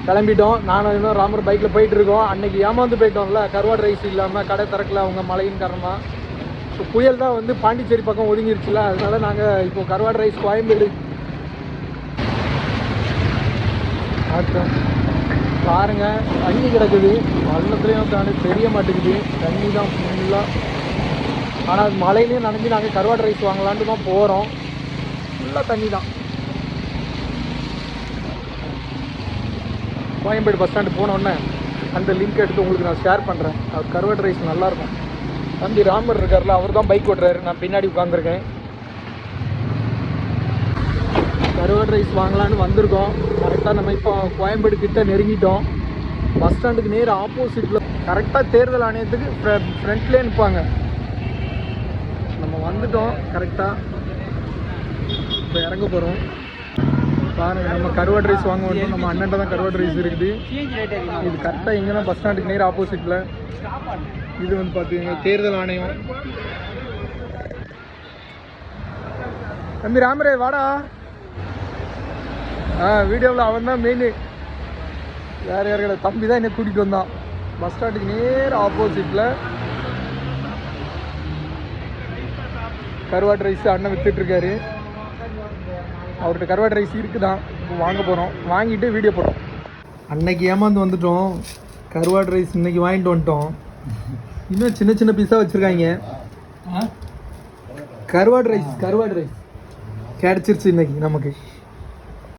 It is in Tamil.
கிளம்பிட்டோம். நானும் இன்னும் ராமர் பைக்கில் போயிட்டுருக்கோம். அன்றைக்கி ஏமாந்து போயிட்டோம்ல, கருவாடு ரைஸ் இல்லாமல் கடை திறக்கல அவங்க மழையின் காரணமாக. ஸோ புயல் தான் வந்து பாண்டிச்சேரி பக்கம் ஒதுங்கிருச்சுல, அதனால நாங்கள் இப்போ கருவாடு ரைஸ் கோயம்பேடு பாருங்க. தண்ணி கிடக்குது வள்ளத்துலேயும் தானே தெரிய மாட்டேங்குது, தண்ணி தான் ஃபுல்லாக. ஆனால் அது மழையிலையும் நனைஞ்சு நாங்கள் கருவாடு ரைஸ் வாங்கலான்ட்டு தான் போகிறோம். ஃபுல்லாக தண்ணி தான். கோயம்பேடு பஸ் ஸ்டாண்டு போனோடனே அந்த லிங்க் எடுத்து உங்களுக்கு நான் ஷேர் பண்ணுறேன். அவர் கருவாடு ரைஸ் நல்லாயிருக்கும். தம்பி ராமர் இருக்கார்ல, அவர் தான் பைக் ஓட்டுறாரு, நான் பின்னாடி உட்காந்துருக்கேன். கருவாடு ரைஸ் வாங்கலான்னு வந்திருக்கோம். கரெக்டாக நம்ம இப்போ கோயம்பேடு கிட்ட நெருங்கிட்டோம். பஸ் ஸ்டாண்டுக்கு நேர் ஆப்போசிட்டில் கரெக்டாக தேர்தல் ஆணையத்துக்கு ஃப்ரண்ட்லேயே நிற்பாங்க. நம்ம வந்துட்டோம் கரெக்டாக. இப்போ இறங்க போகிறோம். பாருங்கள், நம்ம கருவாடு ரைஸ் வாங்க வந்தோம். நம்ம அண்ணன்ட்ட தான் கருவாடு ரைஸ் இருக்குது. இது கரெக்டாக எங்கன்னா பஸ் ஸ்டாண்டுக்கு நேர் ஆப்போசிட்டில். இது வந்து பார்த்துக்கோங்க தேர்தல் ஆணையம். தம்பி ராமரே வாடா. வீடியோவில் அவன் தான் மெயின், வேறு யார் கிடையாது. தம்பி தான் என்னை கூட்டிகிட்டு வந்தான். பஸ் ஸ்டாண்டுக்கு நேர் ஆப்போசிட்டில் கருவாடு ரைஸ் அண்ணன் விற்றுட்ருக்காரு. அவர்கிட்ட கருவாடு ரைஸ் இருக்குதான், இப்போ வாங்க போகிறோம். வாங்கிட்டு வீடியோ போட்டோம். அன்னைக்கு ஏமாந்து வந்துட்டோம். கருவாடு ரைஸ் இன்னைக்கு வாங்கிட்டு வந்துட்டோம். இன்னும் சின்ன சின்ன பீஸாக வச்சுருக்காங்க. கருவாடு ரைஸ் கிடச்சிருச்சு இன்னைக்கு நமக்கு.